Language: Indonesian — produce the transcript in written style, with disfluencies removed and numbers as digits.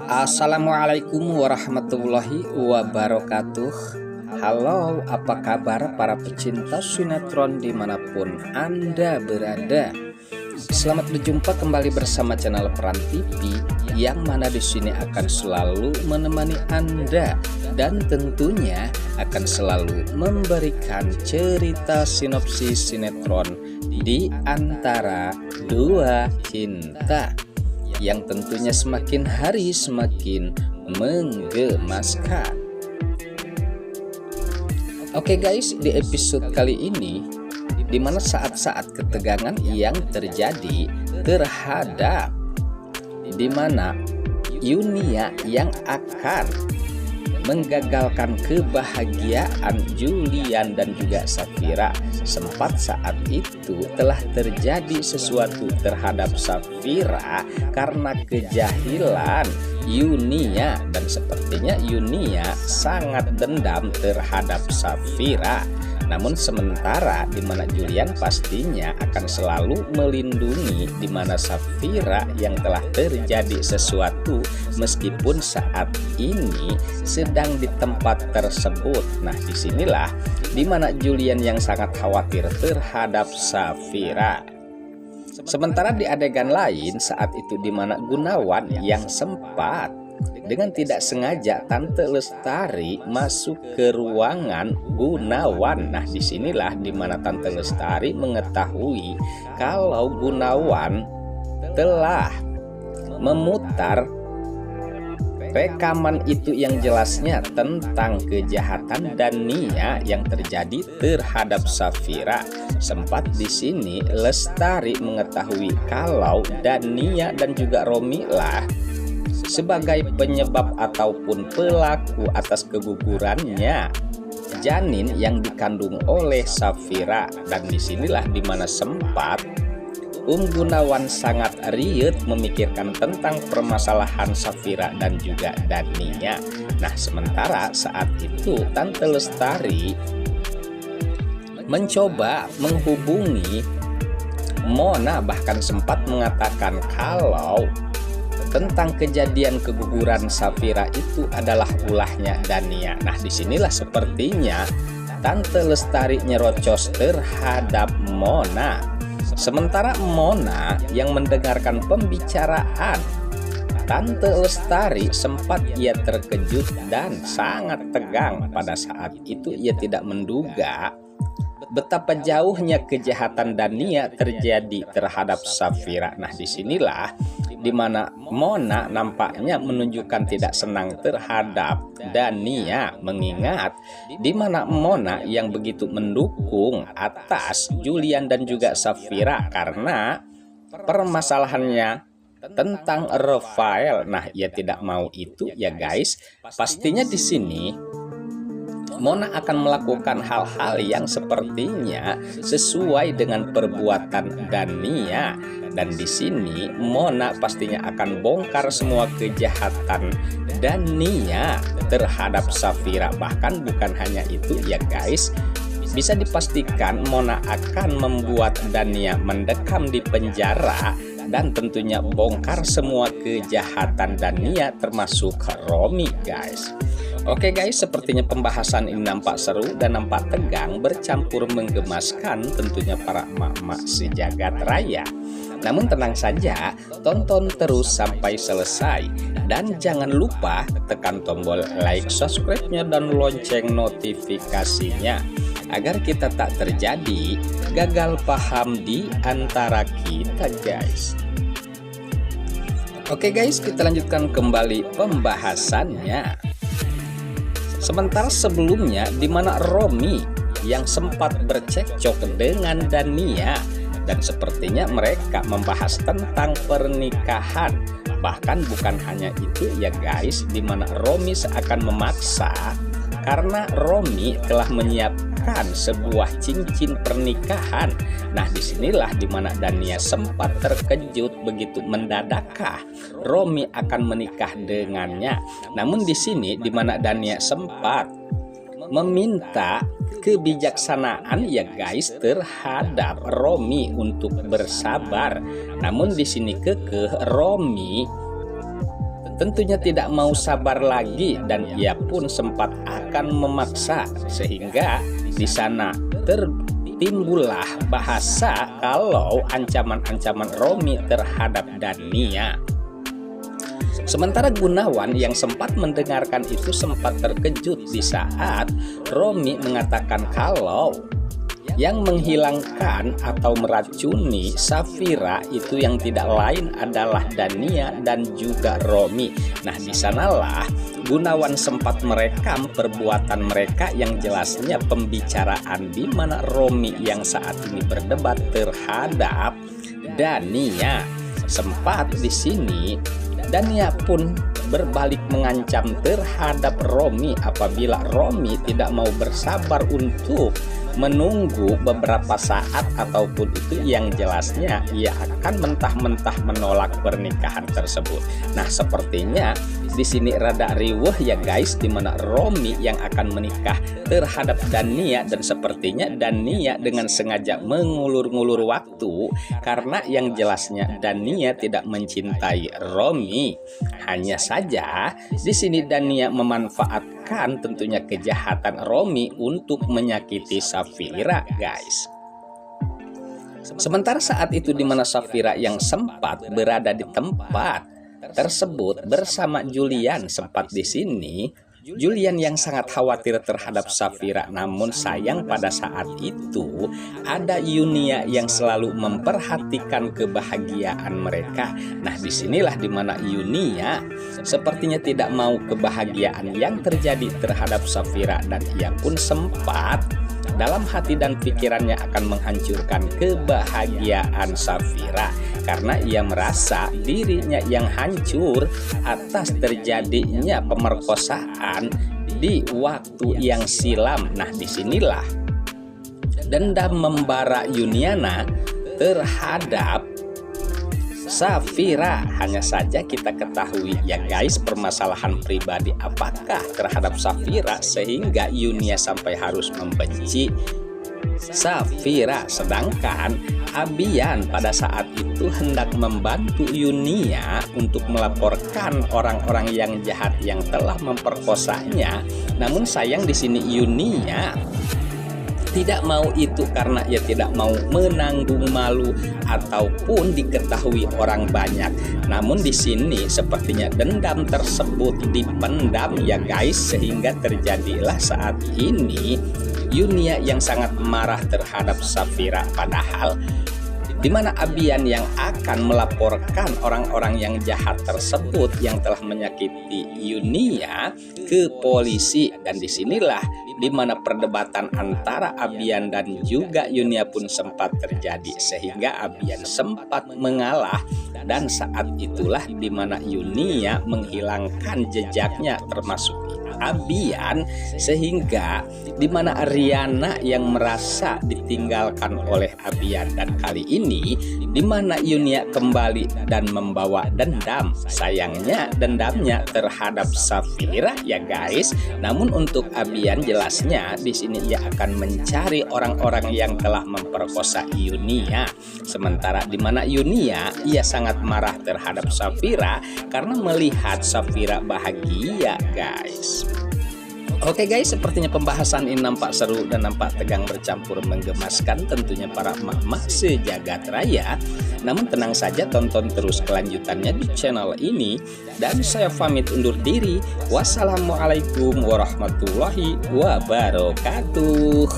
Assalamualaikum warahmatullahi wabarakatuh. Halo, apa kabar para pecinta sinetron dimanapun Anda berada? Selamat berjumpa kembali bersama channel Peran TV, yang mana di sini akan selalu menemani Anda dan tentunya akan selalu memberikan cerita sinopsis sinetron di antara dua cinta yang tentunya semakin hari semakin menggemaskan. Oke guys, di episode kali ini di mana saat-saat ketegangan yang terjadi terhadap di mana Yunia yang akan menggagalkan kebahagiaan Julian dan juga Safira. Sempat saat itu telah terjadi sesuatu terhadap Safira karena kejahilan Yunia, dan sepertinya Yunia sangat dendam terhadap Safira. Namun sementara di mana Julian pastinya akan selalu melindungi di mana Safira yang telah terjadi sesuatu meskipun saat ini sedang di tempat tersebut. Nah, disinilah di mana Julian yang sangat khawatir terhadap Safira. Sementara di adegan lain saat itu di mana Gunawan yang sempat dengan tidak sengaja Tante Lestari masuk ke ruangan Gunawan. Nah, disinilah di mana Tante Lestari mengetahui kalau Gunawan telah memutar rekaman itu yang jelasnya tentang kejahatan Dania yang terjadi terhadap Safira. Sempat di sini Lestari mengetahui kalau Dania dan juga Romi lah sebagai penyebab ataupun pelaku atas kegugurannya janin yang dikandung oleh Safira. Dan disinilah dimana sempat Gunawan sangat riut memikirkan tentang permasalahan Safira dan juga Dania. Nah, sementara saat itu Tante Lestari mencoba menghubungi Mona, bahkan sempat mengatakan kalau tentang kejadian keguguran Safira itu adalah ulahnya Dania. Nah, disinilah sepertinya Tante Lestari nyerocos terhadap Mona. Sementara Mona yang mendengarkan pembicaraan Tante Lestari sempat ia terkejut dan sangat tegang. Pada saat itu ia tidak menduga betapa jauhnya kejahatan Dania terjadi terhadap Safira. Nah, disinilah di mana Mona nampaknya menunjukkan tidak senang terhadap Dania, mengingat di mana Mona yang begitu mendukung atas Julian dan juga Safira karena permasalahannya tentang Rafael. Nah, ia tidak mau itu ya guys. Pastinya di sini Mona akan melakukan hal-hal yang sepertinya sesuai dengan perbuatan Dania. Dan di sini Mona pastinya akan bongkar semua kejahatan Dania terhadap Safira. Bahkan bukan hanya itu ya guys, bisa dipastikan Mona akan membuat Dania mendekam di penjara dan tentunya bongkar semua kejahatan Dania termasuk Romi guys. Oke guys, sepertinya pembahasan ini nampak seru dan nampak tegang bercampur menggemaskan tentunya para emak-emak sejagat raya. Namun tenang saja, tonton terus sampai selesai dan jangan lupa tekan tombol like, subscribe-nya dan lonceng notifikasinya agar kita tak terjadi gagal paham di antara kita guys. Oke guys, kita lanjutkan kembali pembahasannya. Sementara sebelumnya di mana Romi yang sempat bercekcok dengan Dania dan sepertinya mereka membahas tentang pernikahan. Bahkan bukan hanya itu ya guys, di mana Romi seakan memaksa karena Romi telah menyiapkan sebuah cincin pernikahan. Nah, disinilah dimana Dania sempat terkejut begitu mendadakkah Romi akan menikah dengannya. Namun di sini dimana Dania sempat meminta kebijaksanaan ya guys terhadap Romi untuk bersabar. Namun di sini kekeh Romi tentunya tidak mau sabar lagi dan ia pun sempat akan memaksa, sehingga di sana timbullah bahasa kalau ancaman-ancaman Romi terhadap Dania. Sementara Gunawan yang sempat mendengarkan itu sempat terkejut di saat Romi mengatakan kalau yang menghilangkan atau meracuni Safira itu yang tidak lain adalah Dania dan juga Romi. Nah, di sanalah Gunawan sempat merekam perbuatan mereka yang jelasnya pembicaraan di mana Romi yang saat ini berdebat terhadap Dania. Sempat di sini Dania pun berbalik mengancam terhadap Romi apabila Romi tidak mau bersabar untuk menunggu beberapa saat ataupun itu yang jelasnya ia akan mentah-mentah menolak pernikahan tersebut. Nah, sepertinya di sini rada riweuh ya guys, di mana Romi yang akan menikah terhadap Dania dan sepertinya Dania dengan sengaja mengulur-ngulur waktu karena yang jelasnya Dania tidak mencintai Romi. Hanya saja di sini Dania memanfaatkan tentunya kejahatan Romi untuk menyakiti Safira guys. Sementara saat itu di mana Safira yang sempat berada di tempat tersebut bersama Julian, sempat di sini Julian yang sangat khawatir terhadap Safira, namun sayang pada saat itu ada Yunia yang selalu memperhatikan kebahagiaan mereka. Nah, disinilah dimana Yunia sepertinya tidak mau kebahagiaan yang terjadi terhadap Safira dan ia pun sempat dalam hati dan pikirannya akan menghancurkan kebahagiaan Safira karena ia merasa dirinya yang hancur atas terjadinya pemerkosaan di waktu yang silam. Nah, disinilah dendam membara Yuniana terhadap Safira. Hanya saja kita ketahui ya guys, permasalahan pribadi apakah terhadap Safira sehingga Yunia sampai harus membenci Safira, sedangkan Abian pada saat itu hendak membantu Yunia untuk melaporkan orang-orang yang jahat yang telah memperkosanya. Namun sayang di sini Yunia tidak mau itu karena ia tidak mau menanggung malu ataupun diketahui orang banyak. Namun di sini sepertinya dendam tersebut dipendam ya guys, sehingga terjadilah saat ini Yunia yang sangat marah terhadap Safira, padahal di mana Abian yang akan melaporkan orang-orang yang jahat tersebut yang telah menyakiti Yunia ke polisi. Dan disinilah di mana perdebatan antara Abian dan juga Yunia pun sempat terjadi sehingga Abian sempat mengalah, dan saat itulah di mana Yunia menghilangkan jejaknya termasuk Abian, sehingga di mana Ariana yang merasa ditinggalkan oleh Abian. Dan kali ini di mana Yunia kembali dan membawa dendam, sayangnya dendamnya terhadap Safira ya guys. Namun untuk Abian jelasnya di sini ia akan mencari orang-orang yang telah memperkosa Yunia. Sementara di mana Yunia ia sangat marah terhadap Safira karena melihat Safira bahagia guys. Oke guys, sepertinya pembahasan ini nampak seru dan nampak tegang bercampur menggemaskan tentunya para emak-emak sejagat raya. Namun tenang saja, tonton terus kelanjutannya di channel ini. Dan saya pamit undur diri. Wassalamualaikum warahmatullahi wabarakatuh.